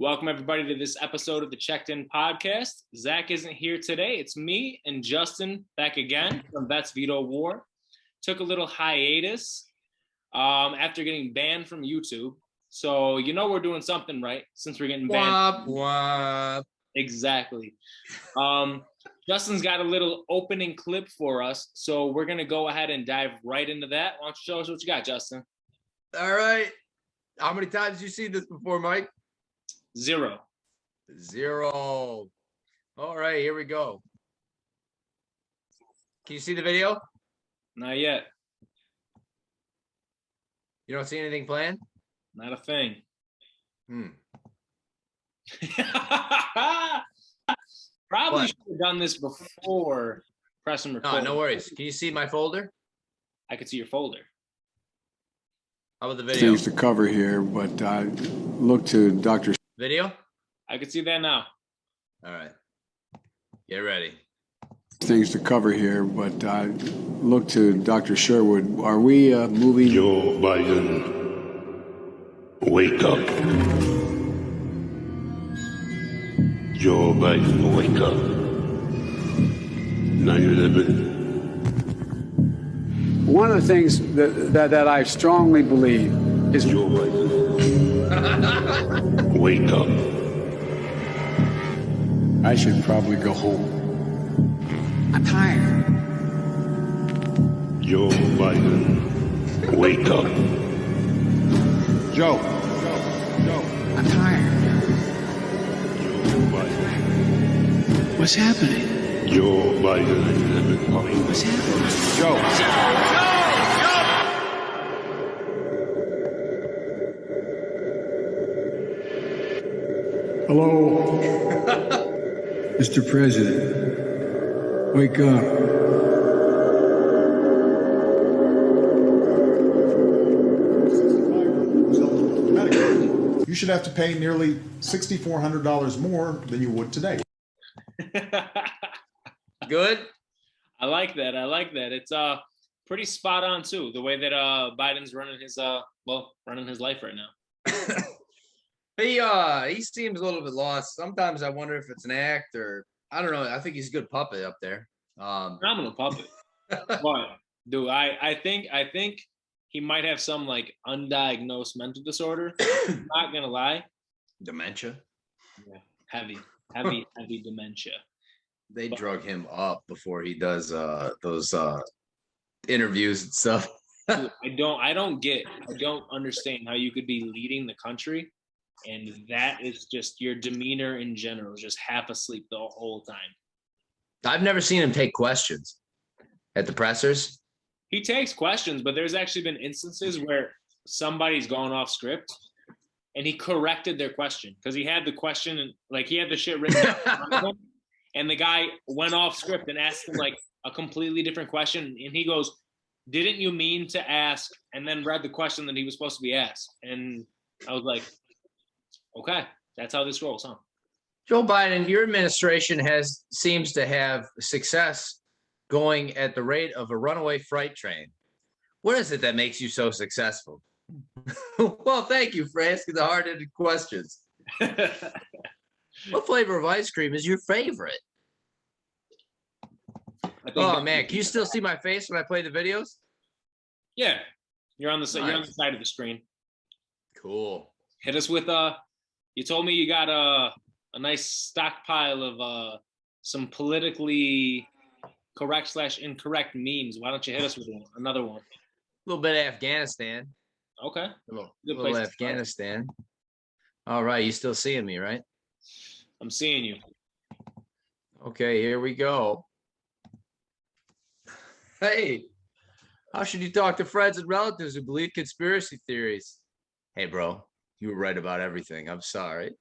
Welcome, everybody, to this episode of the Checked In podcast. Zach isn't here today. It's me and Justin back again from VetsVetoWar. Took a little hiatus after getting banned from YouTube. So, you know we're doing something right since we're getting banned. Wop. Exactly. Justin's got a little opening clip for us, so we're going to go ahead and dive right into that. Why don't you show us what you got, Justin? All right. How many times have you seen this before, Mike? Zero. All right, here we go. Can you see the video? Not yet. You don't see anything playing? Not a thing. Probably should have done this before pressing record. No worries. Can you see my folder? I could see your folder. How about the video? Things to cover here, but I look to Dr. Video? I could see that now. All right. Get ready. Things to cover here, but I look to Dr. Sherwood. Are we moving? Joe Biden, wake up. Joe Biden, wake up. 9/11. One of the things that I strongly believe is Joe Biden, wake up. I should probably go home. I'm tired. Joe Biden, wake up. Joe. I'm tired. Joe Biden, What's happening? Joe Biden, 9/11. What's happening? Joe. Hello, Mr. President. Wake up. You should have to pay nearly $6,400 more than you would today. Good? I like that. It's pretty spot on too. The way that Biden's running his life right now. He seems a little bit lost. Sometimes I wonder if it's an act or I don't know. I think he's a good puppet up there. Phenomenal puppet. But dude, I think he might have some like undiagnosed mental disorder. Not gonna lie. Dementia. Yeah. Heavy dementia. They drug him up before he does those interviews and stuff. Dude, I don't understand how you could be leading the country and that is just your demeanor in general, just half asleep the whole time. I've never seen him take questions at the pressers. He takes questions, but there's actually been instances where somebody's gone off script and he corrected their question because he had the question and like he had the shit written down and the guy went off script and asked him like a completely different question and he goes, "Didn't you mean to ask?" and then read the question that he was supposed to be asked. And I was like, okay, that's how this rolls, huh? Joe Biden, your administration seems to have success going at the rate of a runaway freight train. What is it that makes you so successful? Well, thank you for asking the hard-hitting questions. What flavor of ice cream is your favorite? Oh man, can you still see my face when I play the videos? Yeah, you're on the Nice. you're on the side of the screen. Cool. Hit us with you told me you got a nice stockpile of some politically correct / incorrect memes. Why don't you hit us with another one? A little bit of Afghanistan. Okay. A little Good place to Afghanistan. All right, you still seeing me, right? I'm seeing you. Okay, here we go. Hey, how should you talk to friends and relatives who believe conspiracy theories? Hey, bro, you were right about everything. I'm sorry.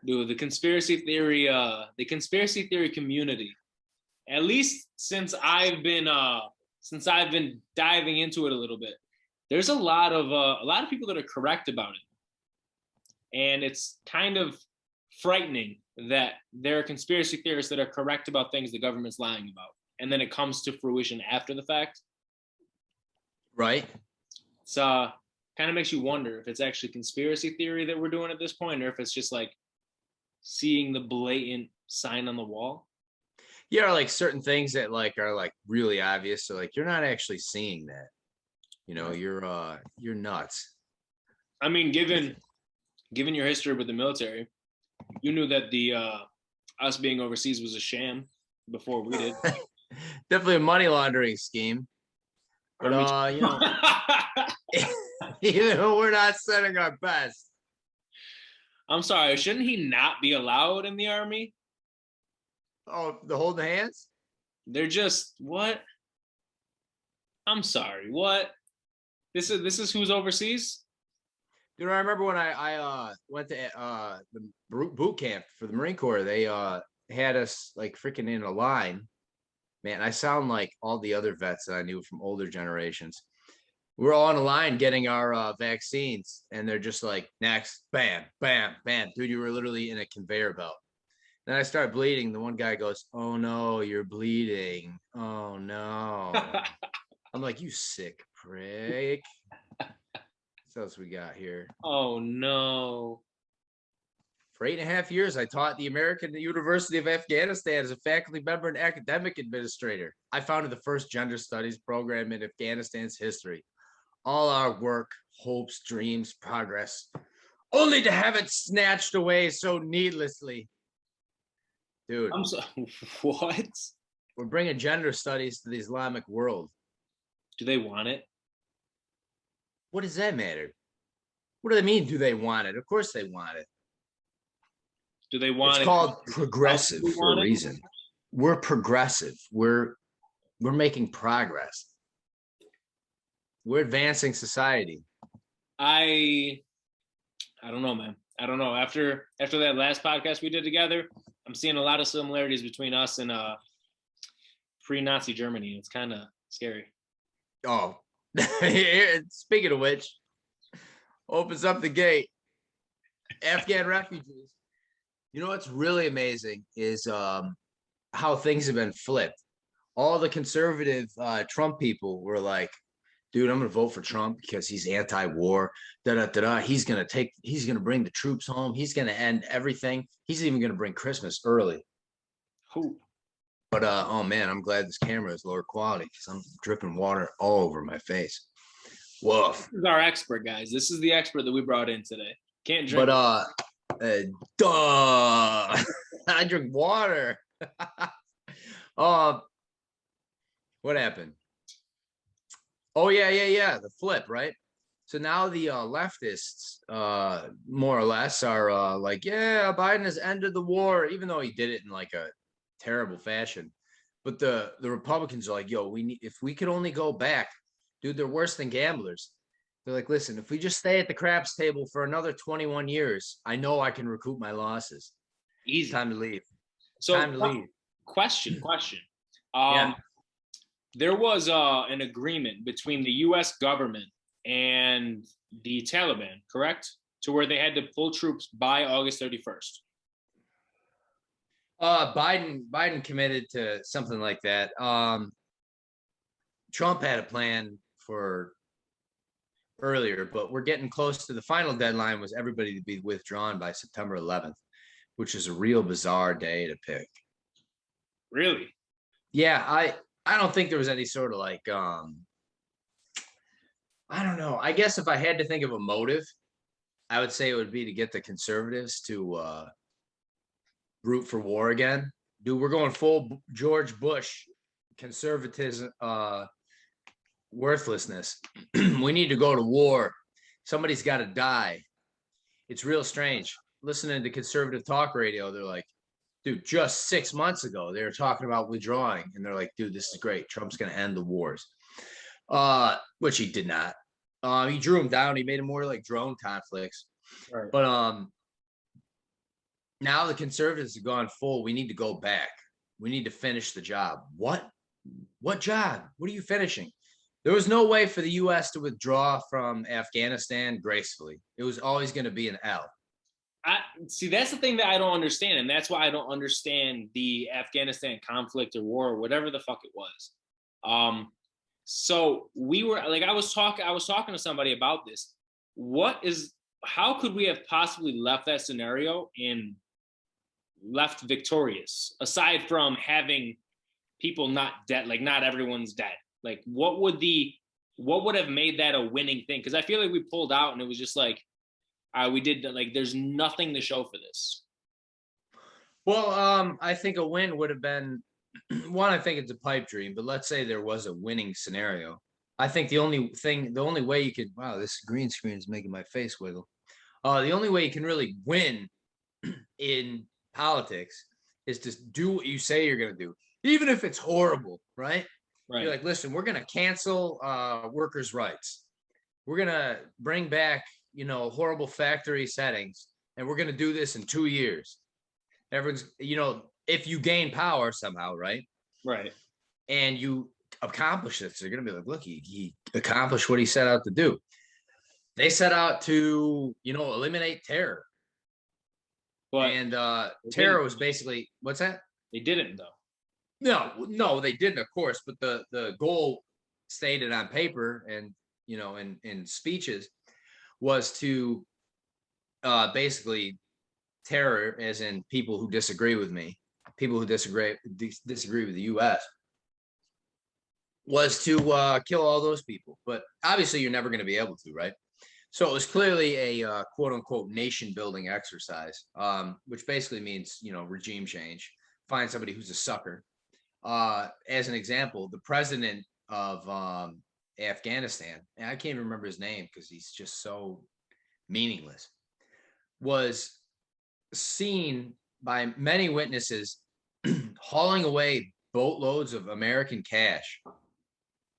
Dude, the conspiracy theory community, at least since I've been diving into it a little bit, there's a lot of people that are correct about it. And it's kind of frightening that there are conspiracy theorists that are correct about things the government's lying about. And then it comes to fruition after the fact. Right. It's kind of makes you wonder if it's actually conspiracy theory that we're doing at this point, or if it's just like seeing the blatant sign on the wall. Yeah, like certain things that like are like really obvious. So like you're not actually seeing that. You know, you're nuts. I mean, given your history with the military, you knew that the us being overseas was a sham before we did. Definitely a money laundering scheme. But you know, even though we're not setting our best. I'm sorry, shouldn't he not be allowed in the army? Oh, the holding hands? They're just what? I'm sorry, what? This is who's overseas? You know, I remember when I went to the boot camp for the Marine Corps. They had us like freaking in a line. Man, I sound like all the other vets that I knew from older generations. We're all on a line getting our vaccines, and they're just like, next, bam, bam, bam. Dude, you were literally in a conveyor belt. Then I start bleeding. The one guy goes, "Oh no, you're bleeding. Oh no." I'm like, "You sick prick." What else we got here? Oh no. For 8.5 years, I taught the American University of Afghanistan as a faculty member and academic administrator. I founded the first gender studies program in Afghanistan's history. All our work, hopes, dreams, progress, only to have it snatched away so needlessly. Dude, I'm so what? we're bringing gender studies to the Islamic world. Do they want it? What does that matter? What do they mean, do they want it? Of course they want it. Do they want It's it? called progressive for a reason. We're progressive. We're making progress. We're advancing society. I don't know, man. I don't know. After that last podcast we did together, I'm seeing a lot of similarities between us and pre-Nazi Germany. It's kind of scary. Oh, speaking of which, opens up the gate. Afghan refugees. You know what's really amazing is how things have been flipped. All the conservative Trump people were like, dude, I'm going to vote for Trump because he's anti-war. He's going to bring the troops home. He's going to end everything. He's even going to bring Christmas early. Who? But oh man, I'm glad this camera is lower quality because I'm dripping water all over my face. Woof. This is our expert, guys. This is the expert that we brought in today. Can't drink. But duh. I drink water. What happened? Oh yeah. The flip, right? So now the leftists, more or less, are like, yeah, Biden has ended the war, even though he did it in like a terrible fashion. But the Republicans are like, yo, if we could only go back, dude, they're worse than gamblers. They're like, listen, if we just stay at the craps table for another 21 years, I know I can recoup my losses. Easy. Time to leave. So, time to leave. Question. Yeah. There was an agreement between the U.S. government and the Taliban, correct? To where they had to pull troops by August 31st. Biden committed to something like that. Trump had a plan for earlier, but we're getting close to the final deadline was everybody to be withdrawn by September 11th, which is a real bizarre day to pick. Really? Yeah, I don't think there was any sort of like I don't know. I guess if I had to think of a motive, I would say it would be to get the conservatives to root for war again. Dude, we're going full George Bush conservatism, worthlessness. We need to go to war. Somebody's got to die. It's real strange. Listening to conservative talk radio, they're like, dude, just 6 months ago, they were talking about withdrawing. And they're like, dude, this is great. Trump's going to end the wars. Which he did not. He drew them down. He made them more like drone conflicts. Right. But now the conservatives have gone full. We need to go back. We need to finish the job. What job? What are you finishing? There was no way for the U.S. to withdraw from Afghanistan gracefully. It was always going to be an L. See, that's the thing that I don't understand, and that's why I don't understand the Afghanistan conflict or war or whatever the fuck it was. So we were like, I was talking to somebody about this, how could we have possibly left that scenario and left victorious, aside from having people not dead, like not everyone's dead? Like what would have made that a winning thing? Because I feel like we pulled out and it was just like, we did, like, there's nothing to show for this. Well, I think a win would have been one. I think it's a pipe dream, but let's say there was a winning scenario. I think the only way you could, wow, this green screen is making my face wiggle. The only way you can really win in politics is to do what you say you're going to do, even if it's horrible, right? You're like, listen, we're going to cancel workers' rights. We're going to bring back, horrible factory settings, and we're going to do this in 2 years. Everyone's, if you gain power somehow, right? Right. And you accomplish this, they're going to be like, look, he accomplished what he set out to do. They set out to, eliminate terror. And terror was basically, what's that? They didn't, though. No, they didn't, of course. But the goal stated on paper and, in speeches was to basically terror, as in people who disagree with me, people who disagree with the U.S., was to kill all those people. But obviously you're never going to be able to, right? So it was clearly a quote unquote nation building exercise, which basically means, regime change. Find somebody who's a sucker. As an example, the president of Afghanistan, and I can't even remember his name because he's just so meaningless, was seen by many witnesses hauling away boatloads of American cash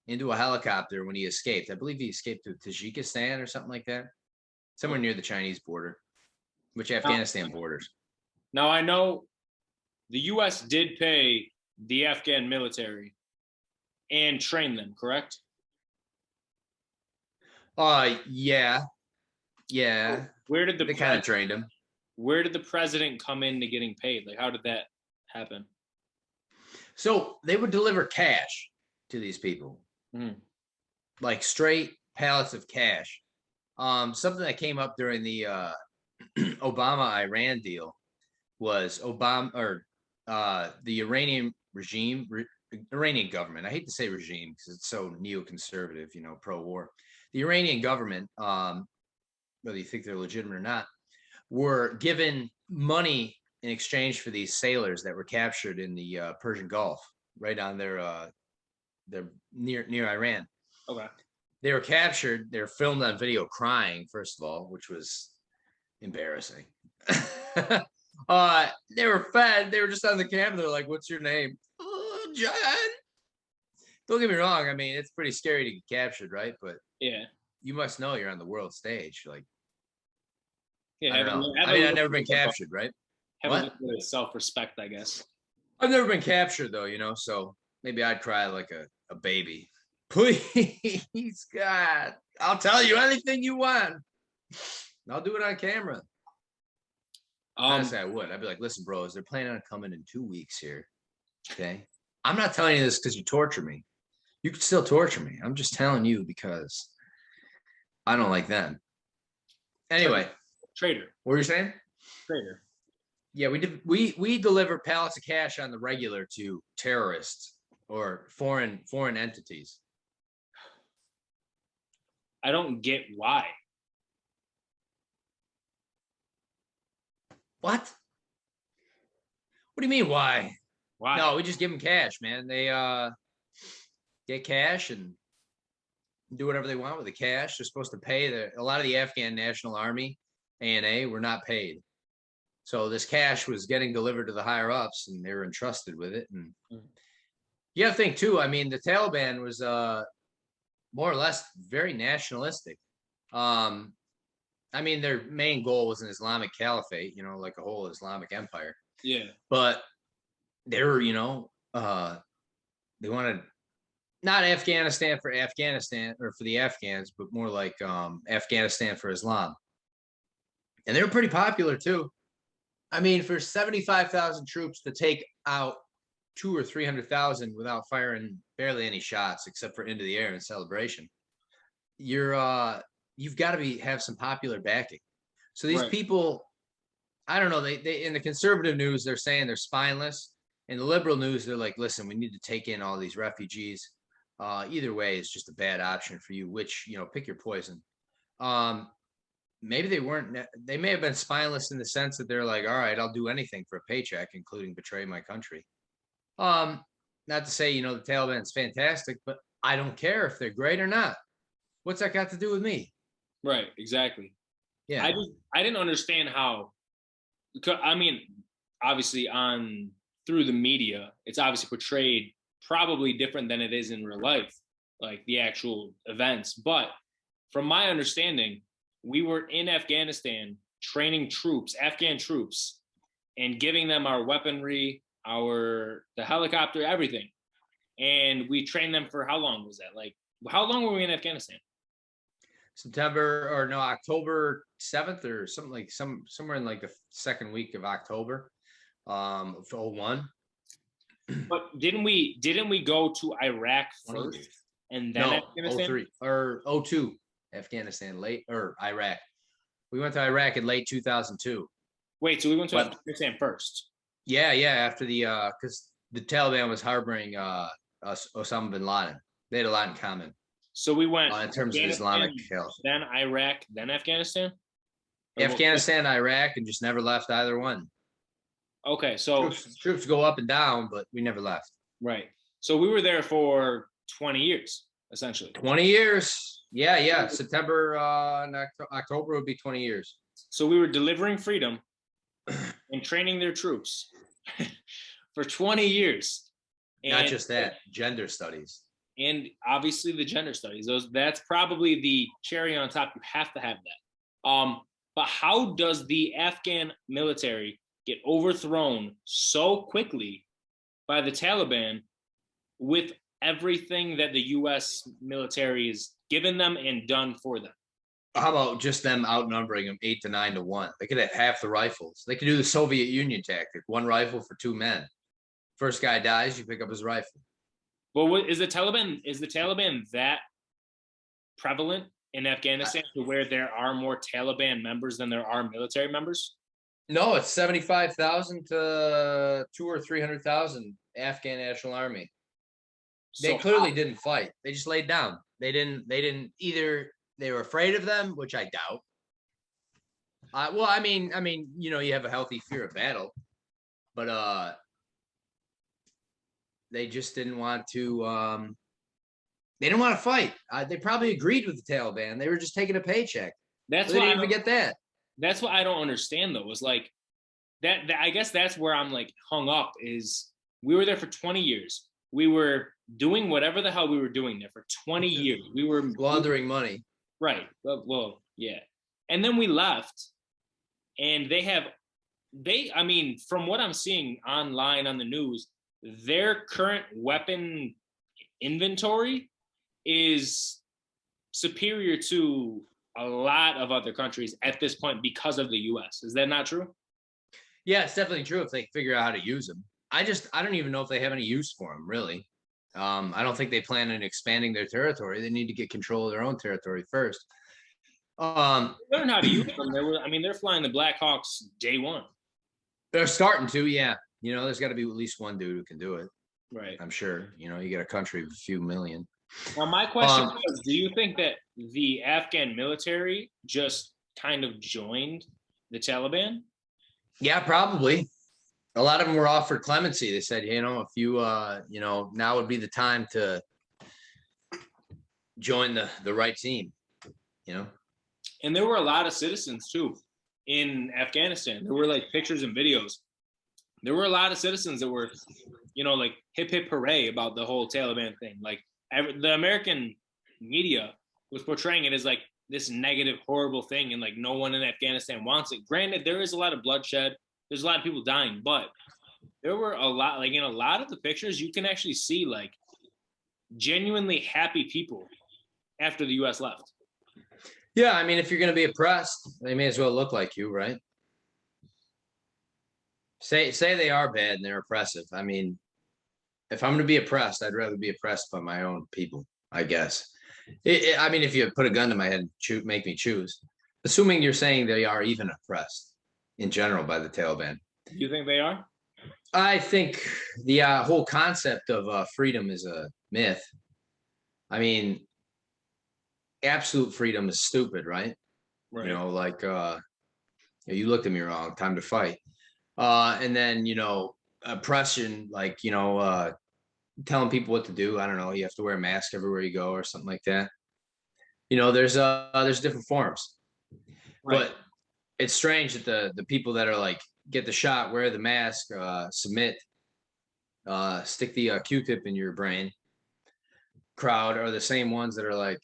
into a helicopter when he escaped. I believe he escaped to Tajikistan or something like that, somewhere near the Chinese border, which Afghanistan borders. Now, I know the U.S. did pay the Afghan military and train them, correct? Yeah. Where did they kind of trained him? Where did the president come into getting paid? Like, how did that happen? So they would deliver cash to these people, like straight pallets of cash. Something that came up during the Obama-Iran deal was the Iranian regime, Iranian government. I hate to say regime because it's so neoconservative, pro-war. The Iranian government, whether you think they're legitimate or not, were given money in exchange for these sailors that were captured in the Persian Gulf, right on their near Iran. Okay. They were captured. They were filmed on video crying, first of all, which was embarrassing. They were fed. They were just on the camera. They're like, "What's your name?" "Oh, John." Don't get me wrong. I mean, it's pretty scary to get captured, right? But yeah, you must know you're on the world stage. Like, yeah, I've never been captured, right? Have a little bit of self-respect, I guess. I've never been captured, though, so maybe I'd cry like a baby. Please, God, I'll tell you anything you want. I'll do it on camera. Honestly, I would. I'd be like, listen, bros, they're planning on coming in 2 weeks here. Okay. I'm not telling you this because you torture me. You could still torture me. I'm just telling you because I don't like them. Anyway. Traitor. What were you saying? Traitor. Yeah, we deliver pallets of cash on the regular to terrorists or foreign entities. I don't get why. What? What do you mean why? Why? No, we just give them cash, man. They get cash and do whatever they want with the cash. They're supposed to pay a lot of the Afghan National Army, ANA, were not paid. So this cash was getting delivered to the higher ups and they were entrusted with it. And you have to think too, I mean, the Taliban was more or less very nationalistic. I mean, their main goal was an Islamic caliphate, like a whole Islamic empire. Yeah. But they were, they wanted not Afghanistan for Afghanistan or for the Afghans, but more like Afghanistan for Islam. And they were pretty popular too. I mean, for 75,000 troops to take out 200,000 or 300,000 without firing barely any shots, except for into the air in celebration, you're you've got to have some popular backing. So these Right. people, I don't know, they in the conservative news, they're saying they're spineless. In the liberal news, they're like, listen, we need to take in all these refugees. Either way, it's just a bad option for you, which, pick your poison. Maybe they weren't, they may have been spineless in the sense that they're like, all right, I'll do anything for a paycheck, including betray my country. Not to say, the Taliban's fantastic, but I don't care if they're great or not. What's that got to do with me? Right, exactly. Yeah. I didn't understand how, I mean, obviously through the media, it's obviously portrayed probably different than it is in real life, like the actual events. But from my understanding, we were in Afghanistan training troops, Afghan troops, and giving them our weaponry, the helicopter, everything. And we trained them for how long was that? Like, how long were we in Afghanistan? October 7th or something, like somewhere in like the second week of October of 01. But didn't we go to Iraq first and then Afghanistan? 03 or 02, Afghanistan late, or Iraq. We went to Iraq in late 2002. Wait, so we went to Afghanistan first? Yeah, after because the Taliban was harboring Osama bin Laden. They had a lot in common. So we went in terms of Islamic health. Then Iraq, then Afghanistan? Afghanistan, Iraq, and just never left either one. Okay, so troops go up and down, but we never left. Right. So we were there for 20 years, essentially. 20 years. Yeah. September and October would be 20 years. So we were delivering freedom and training their troops for 20 years. Not just that, gender studies. And obviously the gender studies. That's probably the cherry on top. You have to have that. But how does the Afghan military get overthrown so quickly by the Taliban with everything that the U.S. military has given them and done for them? How about just them outnumbering them 8 to 9 to 1? They could have half the rifles. They could do the Soviet Union tactic: one rifle for 2 men. First guy dies, you pick up his rifle. Well, is the Taliban that prevalent in Afghanistan to where there are more Taliban members than there are military members? No, it's 75,000 to 200,000 or 300,000 Afghan National Army. They clearly didn't fight. They just laid down. They didn't either. They were afraid of them, which I doubt. Well, I mean, you have a healthy fear of battle, but they just didn't want to. They didn't want to fight. They probably agreed with the Taliban. They were just taking a paycheck. They didn't even get that. That's what I don't understand, though. Is like that. I guess that's where I'm like hung up. Is we were there for 20 years. We were doing whatever the hell we were doing there for 20 years. We were laundering money. Right. Well, yeah. And then we left, and I mean, from what I'm seeing online on the news, their current weapon inventory is superior to a lot of other countries at this point because of the U.S. Is that not true? Yeah, it's definitely true if they figure out how to use them. I don't even know if they have any use for them, really. I don't think they plan on expanding their territory. They need to get control of their own territory first. Learn how to use them. They're flying the Black Hawks day one. They're starting to, yeah. There's got to be at least one dude who can do it. Right. I'm sure. You get a country of a few million. Now, my question is, do you think that the Afghan military just kind of joined the Taliban? Yeah, probably. A lot of them were offered clemency. They said, if you, now would be the time to join the right team, And there were a lot of citizens, too, in Afghanistan. There were, like, pictures and videos. There were a lot of citizens that were, like, hip, hip, hooray about the whole Taliban thing. Like, the American media was portraying it as, like, this negative, horrible thing, and, like, no one in Afghanistan wants it. Granted, there is a lot of bloodshed. There's a lot of people dying, but there were a lot, like in a lot of the pictures, you can actually see like genuinely happy people after the U.S. left. Yeah, if you're going to be oppressed, they may as well look like you, right? Say they are bad and they're oppressive. If I'm going to be oppressed, I'd rather be oppressed by my own people, I guess. I mean, if you put a gun to my head and make me choose, assuming you're saying they are even oppressed in general by the Taliban. You think they are? I think the whole concept of freedom is a myth. I mean, absolute freedom is stupid, right? Right. You know, like you looked at me wrong, time to fight. And then, oppression, like, telling people what to do. I don't know, you have to wear a mask everywhere you go or something like that. There's different forms. Right. But it's strange that the people that are like, get the shot, wear the mask, submit, stick the Q-tip in your brain crowd are the same ones that are like,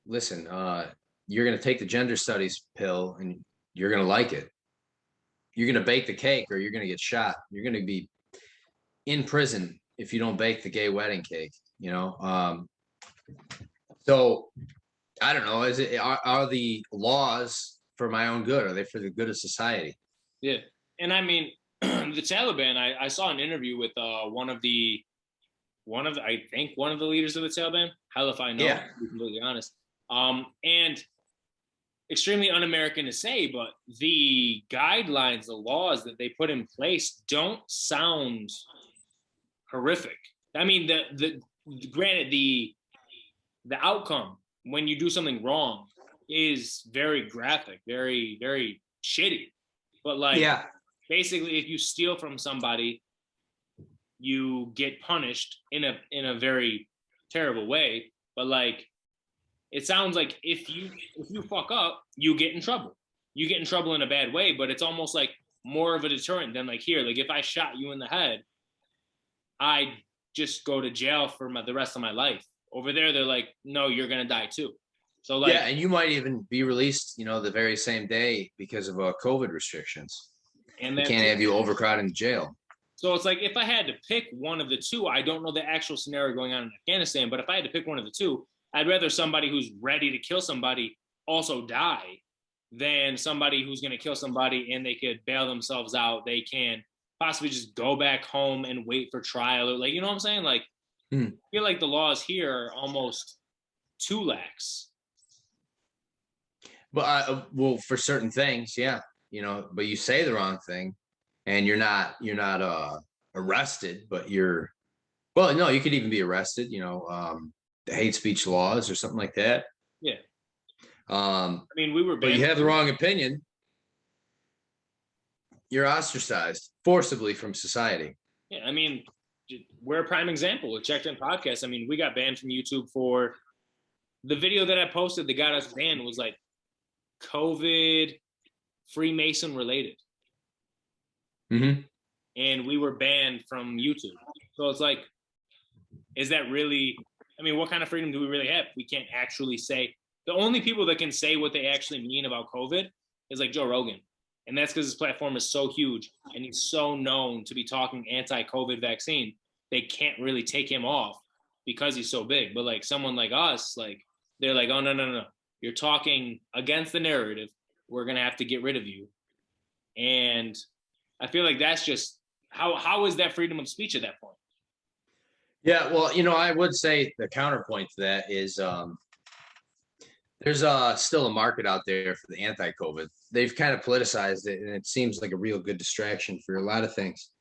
listen, you're going to take the gender studies pill and you're going to like it. You're going to bake the cake or you're going to get shot. You're going to be in prison if you don't bake the gay wedding cake, So I don't know, are the laws for my own good? Are they for the good of society? Yeah. And I mean, the Taliban, I saw an interview with one of the leaders of the Taliban. Hell if I know, Yeah. to be completely honest. And extremely un-American to say, but the guidelines, the laws that they put in place don't sound horrific. I mean, granted, the outcome when you do something wrong is very graphic, very, very shitty. But like, Yeah. basically, if you steal from somebody, you get punished in a very terrible way. But like, it sounds like if you fuck up, you get in trouble. You get in trouble in a bad way, but it's almost like more of a deterrent than like here. Like if I shot you in the head, I just go to jail for the rest of my life. Over there, they're like, no, you're gonna die too. So like, yeah, and you might even be released, the very same day because of COVID restrictions. and They can't have you overcrowded in jail. So it's like if I had to pick one of the two, I don't know the actual scenario going on in Afghanistan, but if I had to pick one of the two, I'd rather somebody who's ready to kill somebody also die than somebody who's going to kill somebody and they could bail themselves out. They can possibly just go back home and wait for trial. Or like, you know what I'm saying? Like, I feel like the laws here are almost too lax. But well, for certain things, yeah, but you say the wrong thing and you're not arrested, but no, you could even be arrested, the hate speech laws or something like that. Yeah. I mean, we were banned. But you have the wrong opinion, you're ostracized forcibly from society. Yeah, I mean, we're a prime example with Checked In Podcast. I mean, we got banned from YouTube for the video that I posted that got us banned was like COVID Freemason related. Mm-hmm. And we were banned from YouTube. So it's like, is that really, I mean, what kind of freedom do we really have? We can't actually say, the only people that can say what they actually mean about COVID is like Joe Rogan. And that's because his platform is so huge and he's so known to be talking anti-COVID vaccine. They can't really take him off because he's so big. But like someone like us, like they're like, oh, no. You're talking against the narrative. We're going to have to get rid of you. And I feel like that's just, how is that freedom of speech at that point? Yeah, well, I would say the counterpoint to that is there's still a market out there for the anti-COVID. They've kind of politicized it, and it seems like a real good distraction for a lot of things.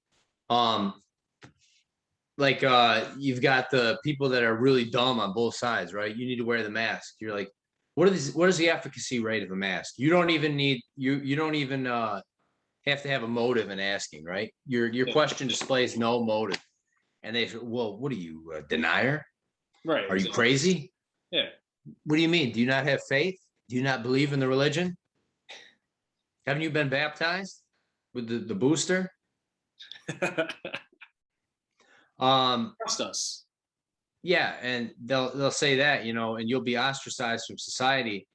You've got the people that are really dumb on both sides, right? You need to wear the mask. You're like, what is the efficacy rate of a mask? You don't even need you don't even have to have a motive in asking, right? Your question displays no motive. And they, well, what are you, a denier? Right. Are you crazy? Yeah. What do you mean? Do you not have faith? Do you not believe in the religion? Haven't you been baptized with the booster? Trust us. Yeah, and they'll say that, and you'll be ostracized from society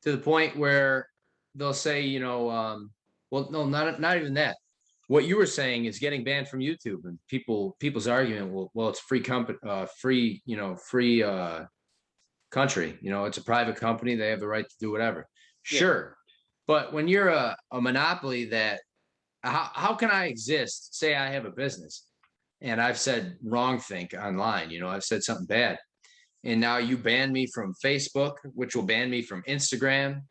to the point where they'll say, well, no, not even that. What you were saying is getting banned from YouTube, and people's argument, well, it's free country. It's a private company. They have the right to do whatever. Yeah. Sure. But when you're a monopoly how can I exist? Say I have a business and I've said wrong thing online, I've said something bad and now you ban me from Facebook, which will ban me from Instagram.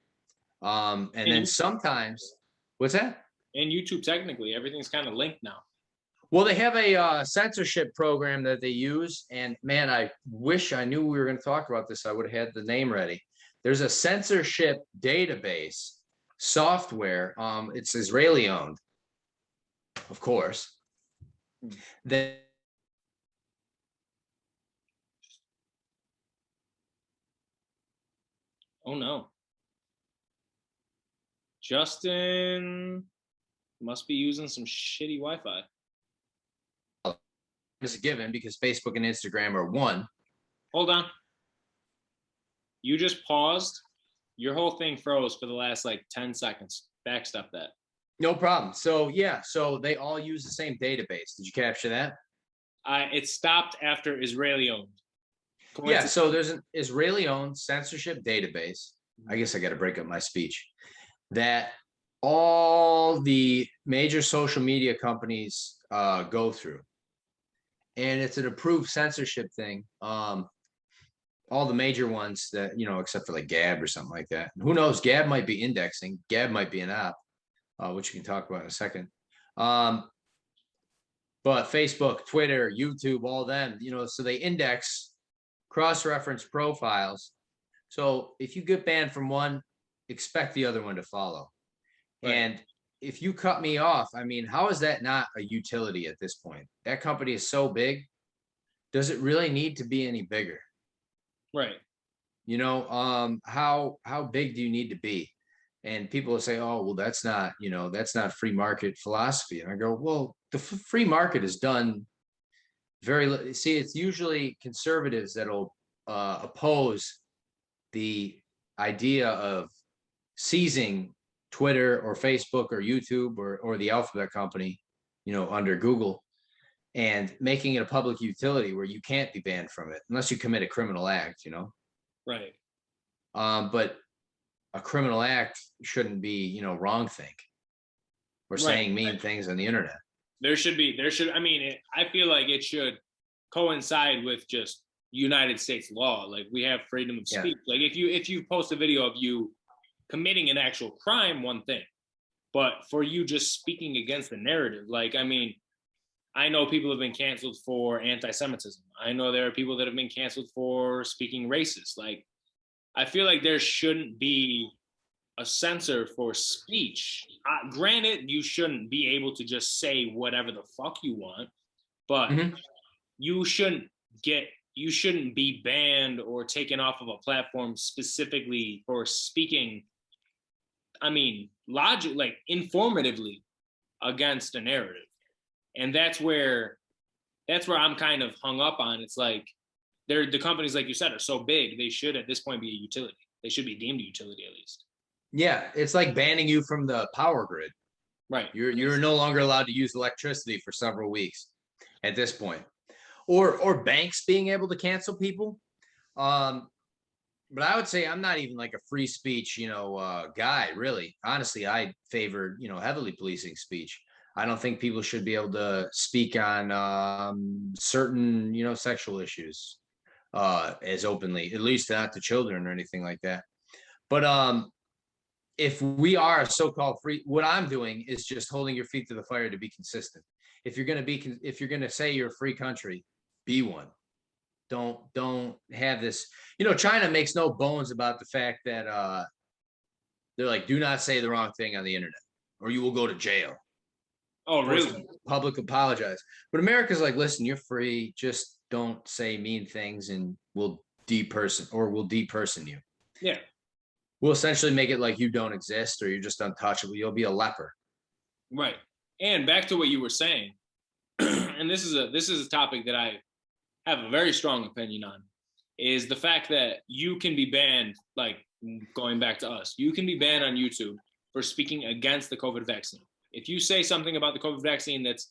And then sometimes, what's that? And YouTube, technically, everything's kind of linked now. Well, they have a censorship program that they use. And man, I wish I knew we were going to talk about this. I would have had the name ready. There's a censorship database software. It's Israeli owned, of course. That Oh no. Justin must be using some shitty Wi-Fi. is a given because Facebook and Instagram are one. Hold on. You just paused. Your whole thing froze for the last like 10 seconds. Backstep that. No problem. So yeah, so they all use the same database. Did you capture that? It stopped after Israeli owned. Yeah, so there's an Israeli-owned censorship database. I guess I got to break up my speech. That all the major social media companies go through, and it's an approved censorship thing. All the major ones that, except for like Gab or something like that. Who knows? Gab might be indexing. Gab might be an app, which we can talk about in a second. But Facebook, Twitter, YouTube, all them, so they index cross-reference profiles. So if you get banned from one, expect the other one to follow. Right. And if you cut me off, I mean, how is that not a utility at this point? That company is so big. Does it really need to be any bigger? Right. How big do you need to be? And people will say, oh, well, that's not free market philosophy. And I go, well, the free market is done it's usually conservatives that'll oppose the idea of seizing Twitter or Facebook or YouTube or the Alphabet company, under Google, and making it a public utility where you can't be banned from it unless you commit a criminal act, Right. But a criminal act shouldn't be, wrong think or saying mean things on the internet. I feel like it should coincide with just United States law. Like, we have freedom of speech. Yeah. Like, if you post a video of you committing an actual crime, one thing, but for you just speaking against the narrative, like, I mean, I know people have been canceled for anti-Semitism. I know there are people that have been canceled for speaking racist. Like, I feel like there shouldn't be a censor for speech. Granted, you shouldn't be able to just say whatever the fuck you want, but you shouldn't be banned or taken off of a platform specifically for speaking, informatively against a narrative. And that's where I'm kind of hung up on. It's like, the companies, like you said, are so big, they should at this point be a utility. They should be deemed a utility at least. Yeah, it's like banning you from the power grid. Right. You're no longer allowed to use electricity for several weeks at this point. Or banks being able to cancel people. But I would say I'm not even like a free speech, guy, really. Honestly, I favor, heavily policing speech. I don't think people should be able to speak on certain, sexual issues as openly, at least not to children or anything like that. But if we are a so-called free, what I'm doing is just holding your feet to the fire to be consistent. If you're going to say you're a free country, be one. Don't have this, China makes no bones about the fact that they're like, do not say the wrong thing on the internet or you will go to jail. Oh, really? Public apologize. But America's like, listen, you're free. Just don't say mean things and we'll deperson you. Yeah. We'll essentially make it like you don't exist or you're just untouchable. You'll be a leper. Right. And back to what you were saying, and this is a topic that I have a very strong opinion on, is the fact that you can be banned, like going back to us, you can be banned on YouTube for speaking against the COVID vaccine. If you say something about the COVID vaccine that's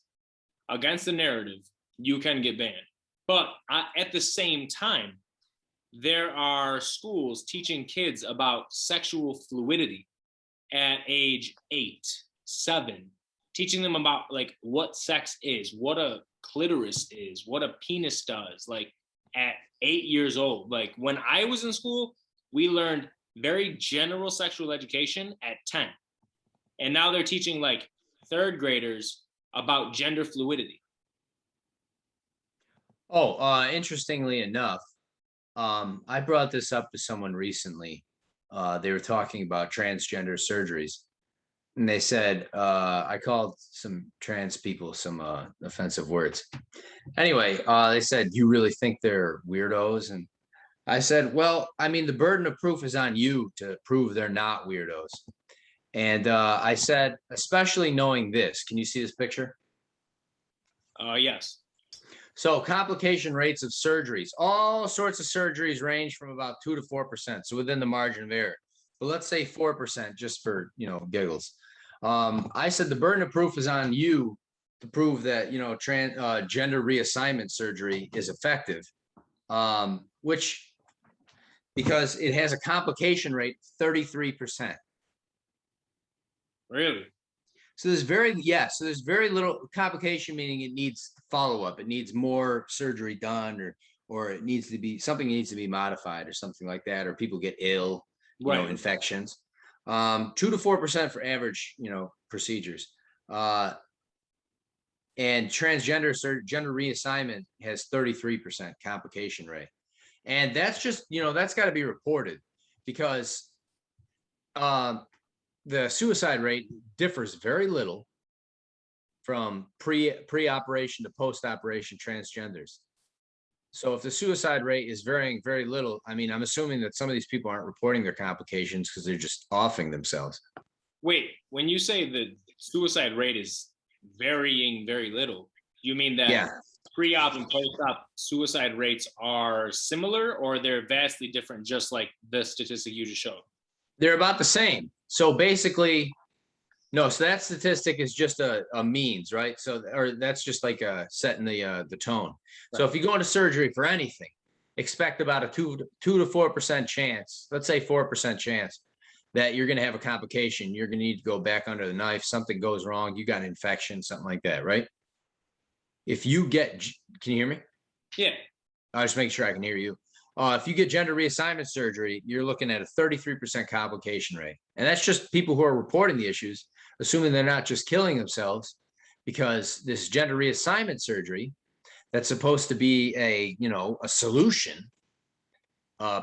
against the narrative, you can get banned. But at the same time, there are schools teaching kids about sexual fluidity at age 8, 7, teaching them about like what sex is, what a clitoris is, what a penis does, like at 8 years old. Like when I was in school, we learned very general sexual education at 10. And now they're teaching like third graders about gender fluidity. Oh, interestingly enough, I brought this up to someone recently. They were talking about transgender surgeries. And they said, I called some trans people some offensive words. Anyway, they said, you really think they're weirdos? And I said, well, I mean, the burden of proof is on you to prove they're not weirdos. And I said, especially knowing this, can you see this picture? Yes. So complication rates of surgeries, all sorts of surgeries range from about 2 to 4%. So within the margin of error, but let's say 4% just for, giggles. I said the burden of proof is on you to prove that, gender reassignment surgery is effective, which because it has a complication rate 33%. Really? So there's very little complication, meaning it needs follow-up. It needs more surgery done, or it needs to be something needs to be modified or something like that, or people get ill, infections. 2 to 4% for average, procedures. And transgender gender reassignment has 33% complication rate. And that's just, that's got to be reported because the suicide rate differs very little from pre-operation to post-operation transgenders. So if the suicide rate is varying very little, I mean, I'm assuming that some of these people aren't reporting their complications because they're just offing themselves. Wait, when you say the suicide rate is varying very little, you mean that pre-op and post-op suicide rates are similar, or they're vastly different, just like the statistic you just showed? They're about the same. So basically, no, so that statistic is just a means, right? So, or that's just like setting the tone. Right. So if you go into surgery for anything, expect about a 2 to 4% chance, let's say 4% chance that you're going to have a complication. You're going to need to go back under the knife. Something goes wrong. You got an infection, something like that, right? If you get, can you hear me? Yeah. I'll just make sure I can hear you. If you get gender reassignment surgery, you're looking at a 33% complication rate. And that's just people who are reporting the issues, assuming they're not just killing themselves, because this gender reassignment surgery that's supposed to be a solution,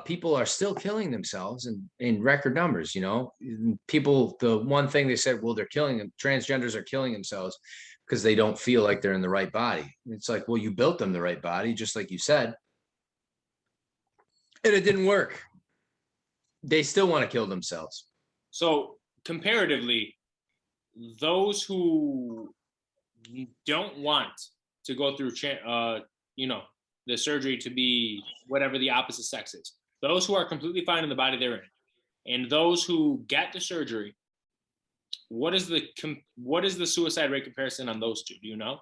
people are still killing themselves in record numbers. People, the one thing they said, well, they're killing them, transgenders are killing themselves because they don't feel like they're in the right body. It's like, well, you built them the right body, just like you said. And it didn't work. They still want to kill themselves. So comparatively, those who don't want to go through, the surgery to be whatever the opposite sex is, those who are completely fine in the body they're in, and those who get the surgery, what is the suicide rate comparison on those two? Do you know?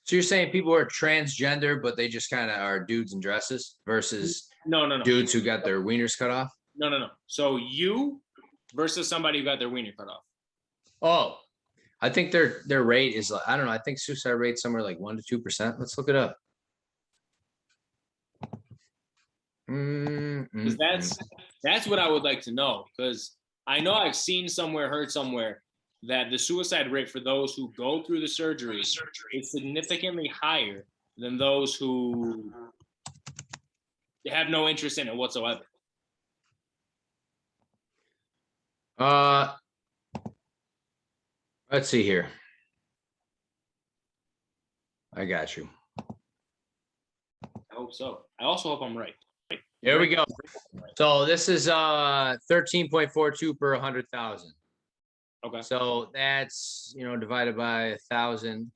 So you're saying people are transgender, but they just kind of are dudes in dresses versus no dudes who got their wieners cut off? No. So you versus somebody who got their wiener cut off. Oh, I think their rate is, I don't know. I think suicide rate somewhere like 1 to 2%. Let's look it up. Because that's what I would like to know. Because I know I've seen somewhere, heard somewhere that the suicide rate for those who go through the surgery is significantly higher than those who have no interest in it whatsoever. Let's see here. I got you. I hope so. I also hope I'm right. There we go. So this is 13.42 per 100,000. Okay. So that's, divided by 1,000.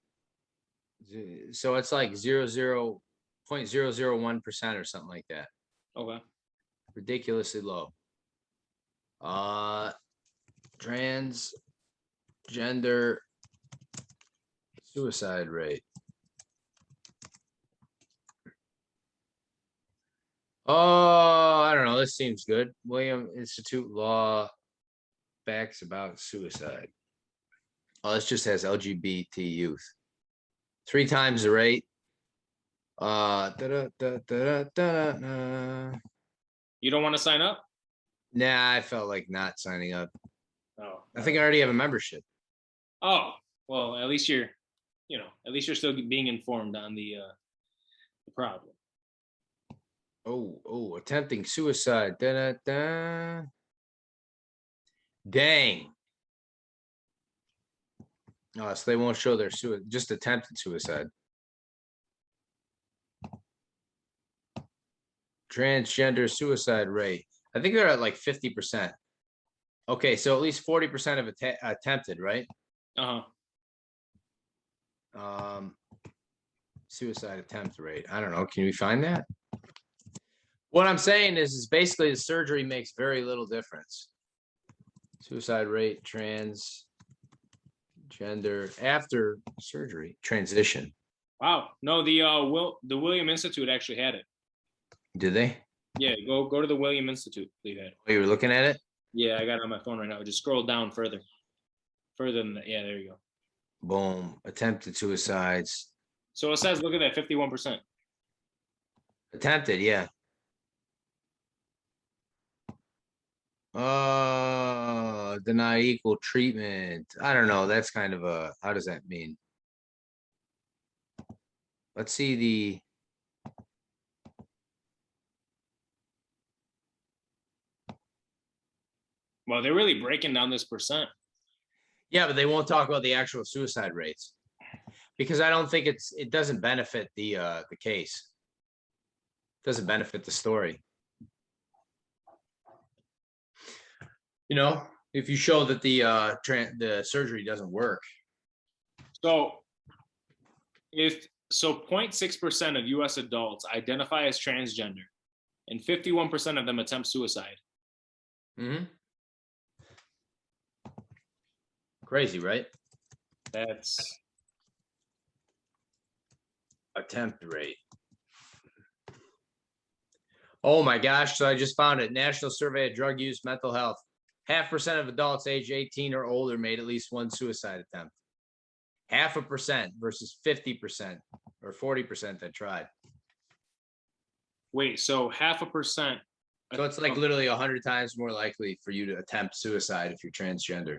So it's like 0.001% or something like that. Okay. Ridiculously low. Transgender suicide rate. Oh, I don't know. This seems good. William Institute law facts about suicide. Oh, this just has LGBT youth. 3 times the rate. You don't want to sign up? Nah, I felt like not signing up. Oh, I think I already have a membership. oh, well, at least you're, at least you're still being informed on the problem. Oh, attempting suicide. Dang. Oh, so they won't show their just attempted suicide. Transgender suicide rate. I think they're at like 50%. Okay, so at least 40% of attempted, right? Suicide attempt rate. I don't know. Can we find that? What I'm saying is basically the surgery makes very little difference. Suicide rate, transgender after surgery, transition. Wow. No, the William Institute actually had it. Did they? Yeah, go to the William Institute. They had it. Oh, you were looking at it? Yeah, I got it on my phone right now. Just scroll down further than that. Yeah, there you go. Boom. Attempted suicides. So it says, look at that, 51%. Attempted, yeah. Deny equal treatment. I don't know. That's kind of a, how does that mean? Let's see the. Well, they're really breaking down this percent. Yeah, but they won't talk about the actual suicide rates because I don't think it doesn't benefit the case. It doesn't benefit the story. If you show that the surgery doesn't work. So 0.6% of US adults identify as transgender and 51% of them attempt suicide. Mm-hmm. Crazy, right? That's attempt rate. Oh my gosh. So I just found it. National Survey of Drug Use, Mental Health. 0.5% of adults age 18 or older made at least one suicide attempt. 0.5% versus 50% or 40% that tried. Wait, so 0.5%. So it's like literally 100 times more likely for you to attempt suicide if you're transgender.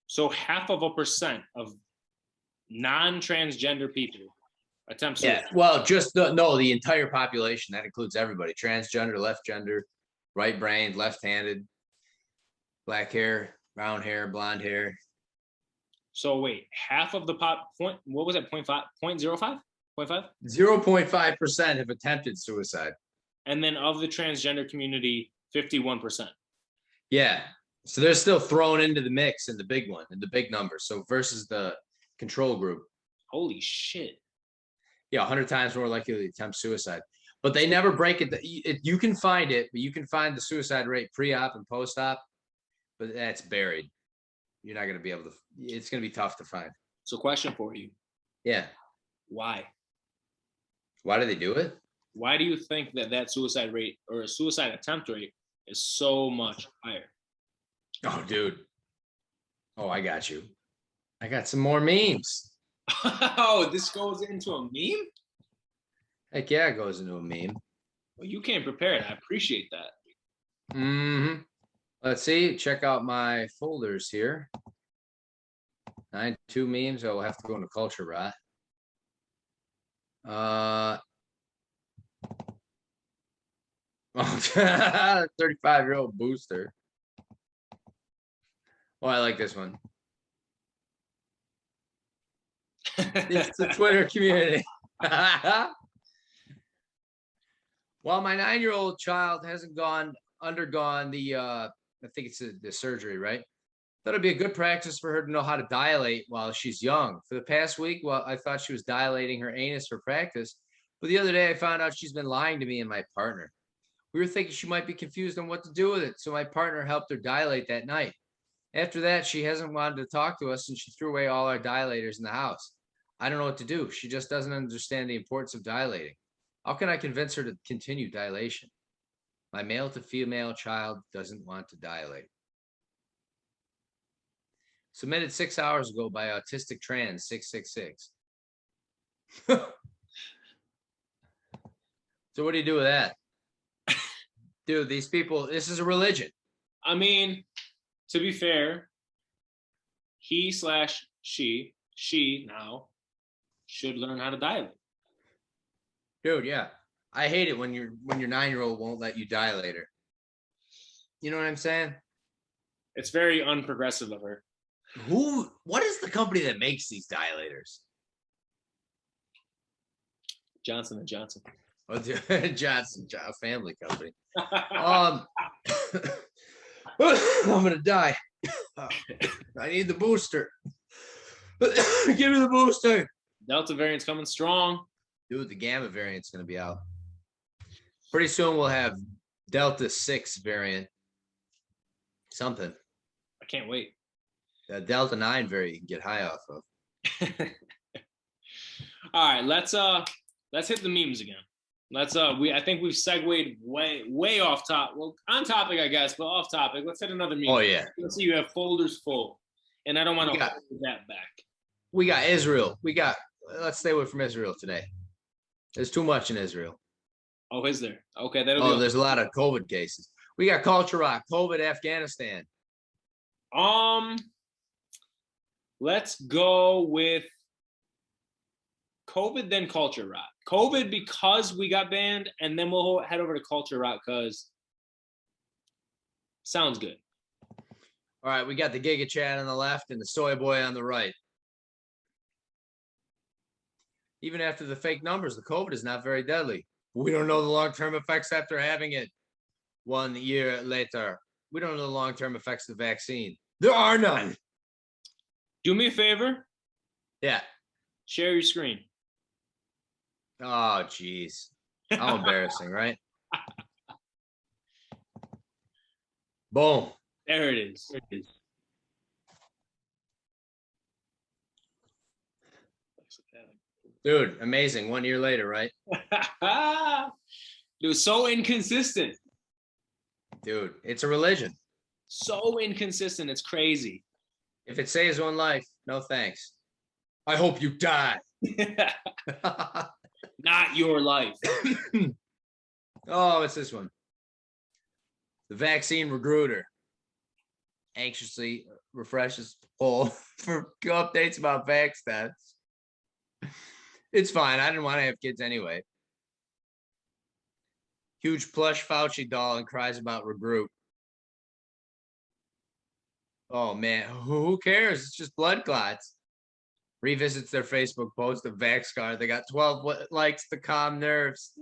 So 0.5% of non-transgender people attempt suicide. Yeah, well, just the entire population. That includes everybody: transgender, left gender, right-brained, left-handed, black hair, brown hair, blonde hair. So wait, half of the what was it? 0.5, 0.05? 0.5? 0.5% have attempted suicide. And then of the transgender community, 51%. Yeah. So they're still thrown into the mix in the big one, in the big numbers. So versus the control group. Holy shit. Yeah, 100 times more likely to attempt suicide. But they never break it. You can find it, but you can find the suicide rate pre-op and post-op, but that's buried. You're not going to be able to, it's going to be tough to find. So question for you. Yeah. Why? Why do they do it? Why do you think that suicide rate or a suicide attempt rate is so much higher? Oh, dude. Oh, I got you. I got some more memes. Oh, this goes into a meme? Heck yeah, it goes into a meme. Well, you came prepared. I appreciate that. Mm-hmm. Let's see. Check out my folders here. 92 memes. Oh, we'll have to go into culture, right? 35-year-old booster. Oh, I like this one. It's the Twitter community. While my 9-year-old child hasn't undergone the I think it's the surgery, right? Thought it'd be a good practice for her to know how to dilate while she's young. For the past week, well, I thought she was dilating her anus for practice, but the other day I found out she's been lying to me and my partner. We were thinking she might be confused on what to do with it, so my partner helped her dilate that night. After that, she hasn't wanted to talk to us and she threw away all our dilators in the house. I don't know what to do. She just doesn't understand the importance of dilating. How can I convince her to continue dilation? My male to female child doesn't want to dilate. Submitted 6 hours ago by Autistic Trans 666. So what do you do with that? Dude, these people, this is a religion. I mean, to be fair, she now should learn how to dilate. Dude, yeah. I hate it when your 9-year-old won't let you dilate her. You know what I'm saying? It's very unprogressive of her. What is the company that makes these dilators? Johnson & Johnson. Oh, Johnson family company. I'm gonna die. I need the booster. Give me the booster. Delta variant's coming strong. Dude, the Gamma variant's gonna be out. Pretty soon we'll have Delta 6 variant. Something. I can't wait. The Delta 9 variant you can get high off of. All right, let's hit the memes again. I think we've segued way off top. Well, on topic, I guess, but off topic. Let's hit another meme. Oh yeah. Let's see, you have folders full, and I don't want to hold that back. We got Israel. Let's stay away from Israel today. There's too much in Israel. Oh, is there? Okay, that'll be. There's a lot of COVID cases. We got Culture Rock, COVID Afghanistan. Let's go with COVID, then Culture Rock. COVID because we got banned, and then we'll head over to Culture Rock because sounds good. All right, we got the Giga Chad on the left and the Soy Boy on the right. Even after the fake numbers, the COVID is not very deadly. We don't know the long-term effects after having it 1 year later. We don't know the long-term effects of the vaccine. There are none. Do me a favor. Yeah. Share your screen. Oh, geez. How embarrassing, right? Boom. There it is. Dude, amazing. 1 year later, right? Dude, so inconsistent. Dude, it's a religion. So inconsistent. It's crazy. If it saves one life, no thanks. I hope you die. Not your life. Oh, it's this one. The vaccine recruiter anxiously refreshes poll for updates about vax stats. It's fine. I didn't want to have kids anyway. Huge plush Fauci doll and cries about regroup. Oh, man. Who cares? It's just blood clots. Revisits their Facebook post of Vax card. They got 12 likes to calm nerves.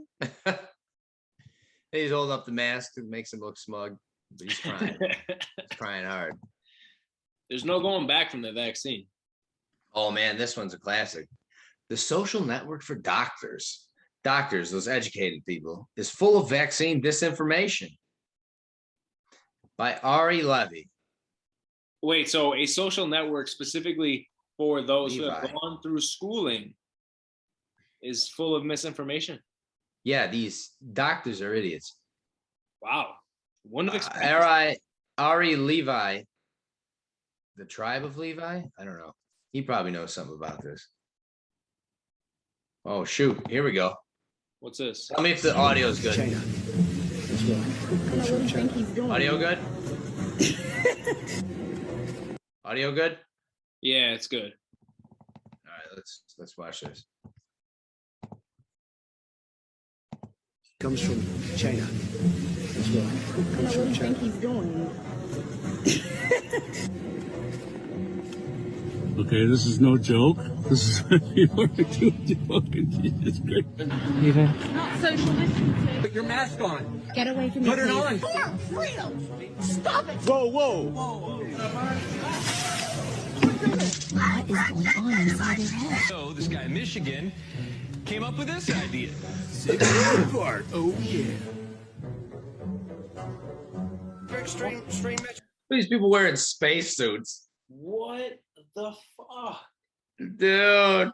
He's holding up the mask and makes him look smug. But he's crying. He's crying hard. There's no going back from the vaccine. Oh, man. This one's a classic. The social network for doctors, those educated people, is full of vaccine disinformation. By Ari Levy. Wait, so a social network specifically for those Levi. who have gone through schooling is full of misinformation? Yeah, these doctors are idiots. Wow. Wouldn't have expected. Ari Levi, the tribe of Levi? I don't know. He probably knows something about this. Oh, shoot. Here we go. What's this? Tell me if the audio is good. China. Audio good? Audio good? Yeah, it's good. All right, let's watch this. Comes from China. That's what comes from China. He's doing. Okay, this is no joke. This is what people are doing. Fucking Jesus Christ. Not social distancing. Put your mask on. Get away from me. Put it on. For freedom. Stop it. Whoa, whoa. What is going on inside their head? So this guy in Michigan came up with this idea. Part. Oh yeah. Extreme. These people wearing spacesuits. What the fuck? Dude.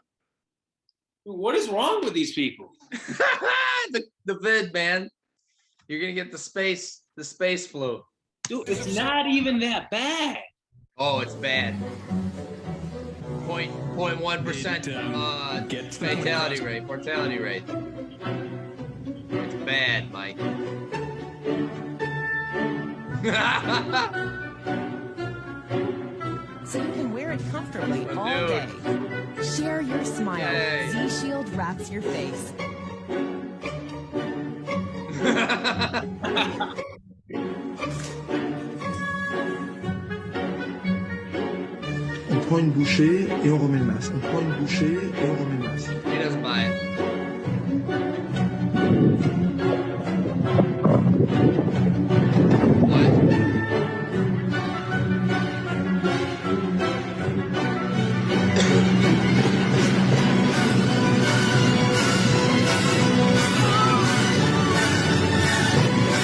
What is wrong with these people? the vid, man. You're gonna get the space flu. Dude, it's not even that bad. Oh, it's bad. 0.1% mortality rate. bad, Mike. So you can wear it comfortably all Dude. day. Share your smile. Yay. Z-Shield wraps your face. On prend une bouchée et on remet le masque. On prend une bouchée et on remet le masque. He doesn't buy it.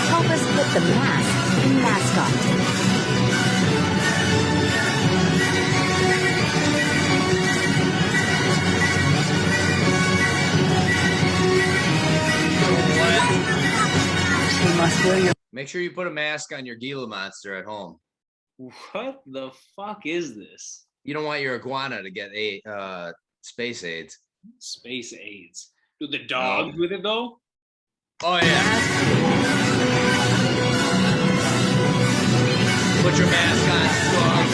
Help us put the mask in mascot. Make sure you put a mask on your Gila monster at home. What the fuck is this? You don't want your iguana to get space AIDS. Space AIDS. Do the dogs with it though? Oh yeah. Put your mask on, dog.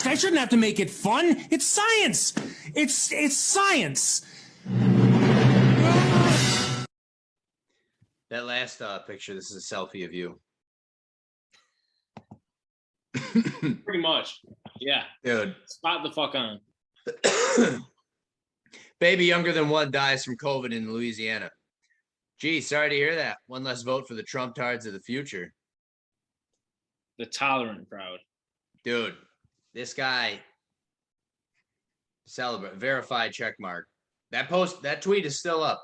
I shouldn't have to make it fun. It's science. It's science. That last picture, this is a selfie of you. Pretty much. Yeah. Dude. Spot the fuck on. Baby younger than one dies from COVID in Louisiana. Gee, sorry to hear that. One less vote for the Trump-tards of the future. The tolerant crowd. Dude, this guy, celebrate, verified check mark. That tweet is still up.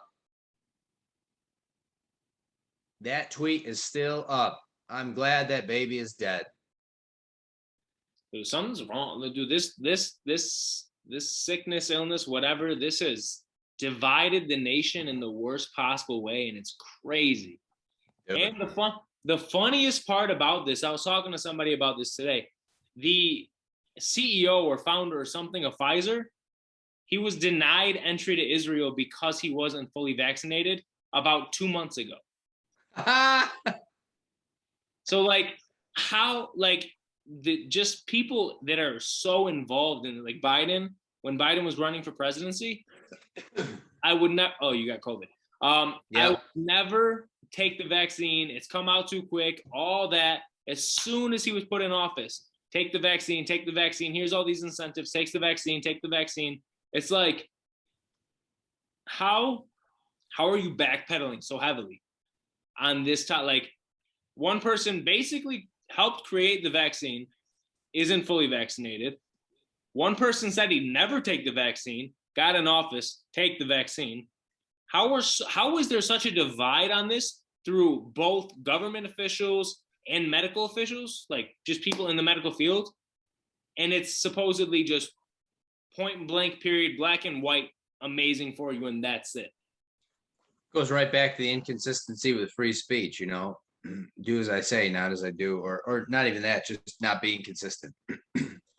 That tweet is still up. I'm glad that baby is dead. Dude, something's wrong. Dude, this sickness, illness, whatever, this has divided the nation in the worst possible way, and it's crazy. Dude. And the funniest part about this, I was talking to somebody about this today. The CEO or founder or something of Pfizer, he was denied entry to Israel because he wasn't fully vaccinated about 2 months ago. So like how like just people that are so involved in like Biden, when Biden was running for presidency, I would not. Oh, you got COVID. I would never take the vaccine. It's come out too quick. All that. As soon as he was put in office, take the vaccine. Take the vaccine. Here's all these incentives. Takes the vaccine. Take the vaccine. It's like, how are you backpedaling so heavily on this top? Like, one person basically helped create the vaccine, isn't fully vaccinated. One person said he'd never take the vaccine, got in office, take the vaccine. How is there such a divide on this through both government officials and medical officials, like just people in the medical field? And it's supposedly just point blank period, black and white, amazing for you, and that's it. Goes right back to the inconsistency with free speech, you know. Do as I say, not as I do, or not even that, just not being consistent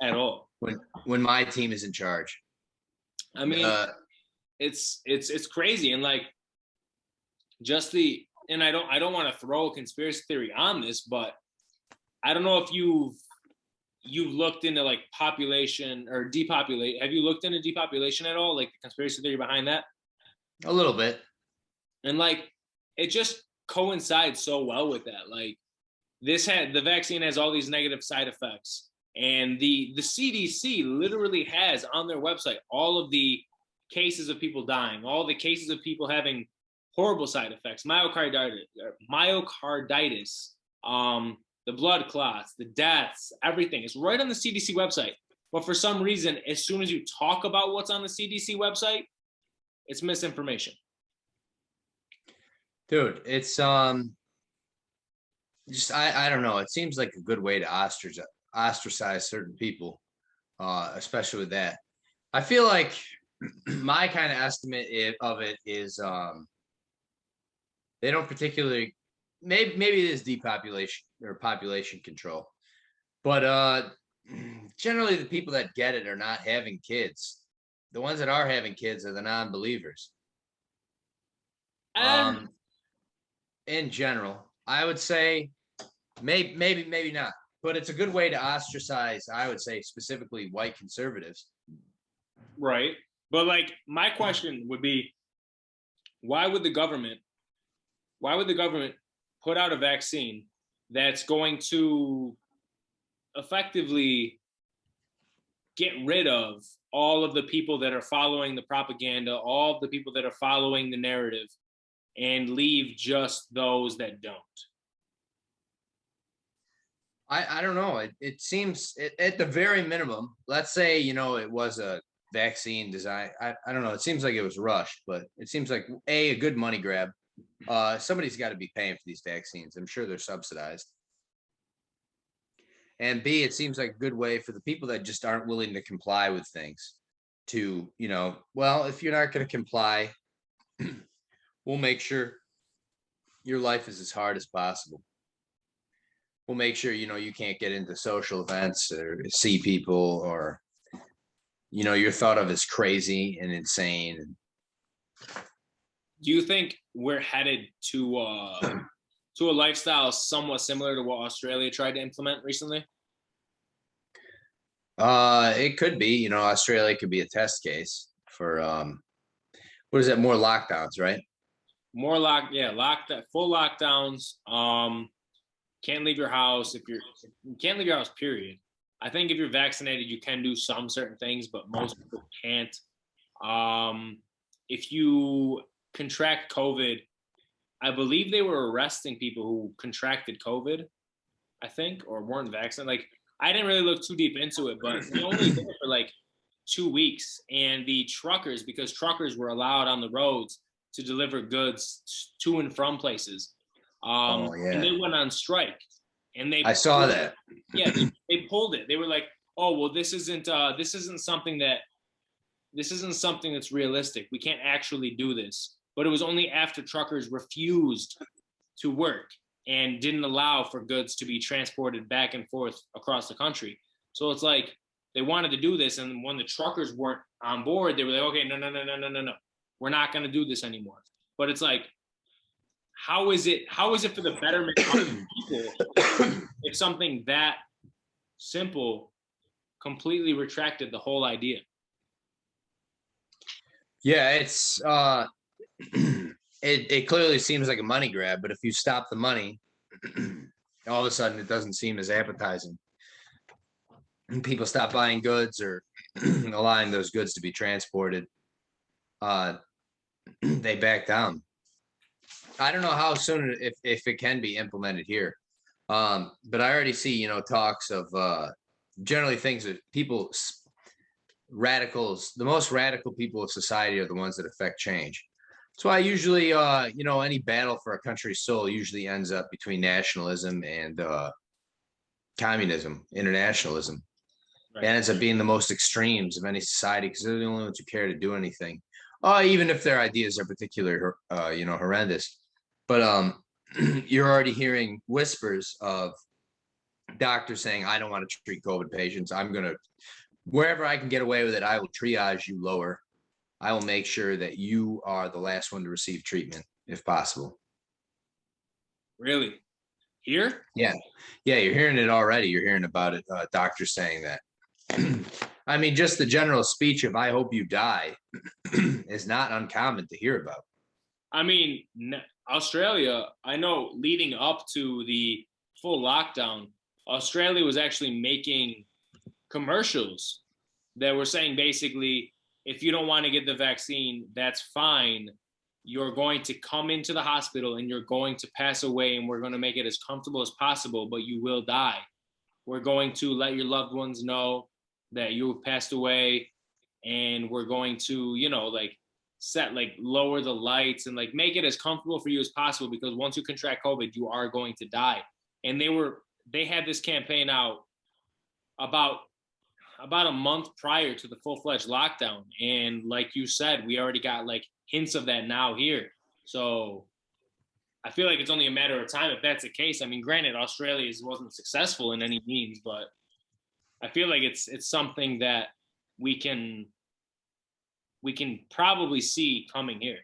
at all. When my team is in charge. I mean, it's crazy, and like just and I don't want to throw a conspiracy theory on this, but I don't know if you've looked into like population or depopulate. Have you looked into depopulation at all? Like the conspiracy theory behind that? A little bit. And like it just coincides so well with that. Like the vaccine has all these negative side effects, and the CDC literally has on their website all of the cases of people dying, all the cases of people having horrible side effects, myocarditis, the blood clots, the deaths, everything. It's right on the CDC website. But for some reason, as soon as you talk about what's on the CDC website, it's misinformation. Dude, it's just I don't know. It seems like a good way to ostracize certain people, especially with that. I feel like my kind of estimate of it is they don't particularly, maybe it is depopulation or population control, but generally the people that get it are not having kids. The ones that are having kids are the non-believers. In general, I would say maybe not, but it's a good way to ostracize, I would say, specifically white conservatives. Right. But like my question would be, why would the government put out a vaccine that's going to effectively get rid of all of the people that are following the propaganda, all of the people that are following the narrative, and leave just those that don't? I don't know. It seems at the very minimum, let's say, it was a vaccine design. I don't know. It seems like it was rushed, but it seems like a good money grab. Somebody's got to be paying for these vaccines. I'm sure they're subsidized. And B, it seems like a good way for the people that just aren't willing to comply with things to, well, if you're not going to comply, we'll make sure your life is as hard as possible. We'll make sure, you can't get into social events or see people, or, you're thought of as crazy and insane. Do you think we're headed to a lifestyle somewhat similar to what Australia tried to implement recently? It could be, Australia could be a test case for, what is it? More lockdowns, right? More full lockdowns. Can't leave your house you can't leave your house, period. I think if you're vaccinated, you can do some certain things, but most people can't. If you contract COVID, I believe they were arresting people who contracted COVID, I think, or weren't vaccinated. Like, I didn't really look too deep into it, but they only did it for like 2 weeks. And the truckers, because truckers were allowed on the roads to deliver goods to and from places, and they went on strike. And I saw that. Yeah, they pulled it. They were like, "Oh, well, this isn't something that's realistic. We can't actually do this." But it was only after truckers refused to work and didn't allow for goods to be transported back and forth across the country. So it's like they wanted to do this, and when the truckers weren't on board, they were like, "Okay, no, we're not going to do this anymore." But it's like, how is it for the betterment of people if something that simple completely retracted the whole idea? Yeah, it's it clearly seems like a money grab, but if you stop the money, all of a sudden it doesn't seem as appetizing. And people stop buying goods or allowing those goods to be transported. They back down. I don't know how soon, if it can be implemented here, but I already see, talks of generally things that people, radicals, the most radical people of society are the ones that affect change. That's why usually, any battle for a country's soul usually ends up between nationalism and communism, internationalism. Right. And ends up being the most extremes of any society because they're the only ones who care to do anything. Even if their ideas are particularly, horrendous. But you're already hearing whispers of doctors saying, "I don't want to treat COVID patients. I'm going to, wherever I can get away with it, I will triage you lower. I will make sure that you are the last one to receive treatment if possible." Really? Here? Yeah, you're hearing it already. You're hearing about it. Doctors saying that. I mean, just the general speech of "I hope you die" is not uncommon to hear about. I mean, Australia, I know leading up to the full lockdown, Australia was actually making commercials that were saying basically, if you don't want to get the vaccine, that's fine. You're going to come into the hospital and you're going to pass away, and we're going to make it as comfortable as possible, but you will die. We're going to let your loved ones know that you have passed away, and we're going to, lower the lights and make it as comfortable for you as possible, because once you contract COVID, you are going to die. And they had this campaign out about about a month prior to the full-fledged lockdown. And like you said, we already got like hints of that now here. So I feel like it's only a matter of time if that's the case. I mean, granted, Australia wasn't successful in any means, but I feel like it's something that we can probably see coming here.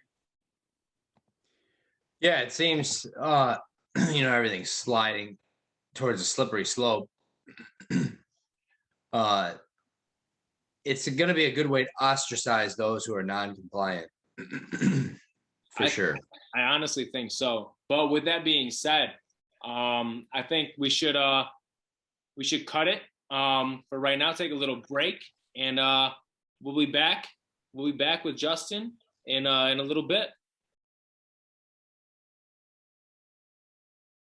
Yeah, it seems everything's sliding towards a slippery slope. It's going to be a good way to ostracize those who are non-compliant. For sure. I honestly think so. But with that being said, I think we should cut it for right now. Take a little break, and we'll be back. We'll be back with Justin in a little bit.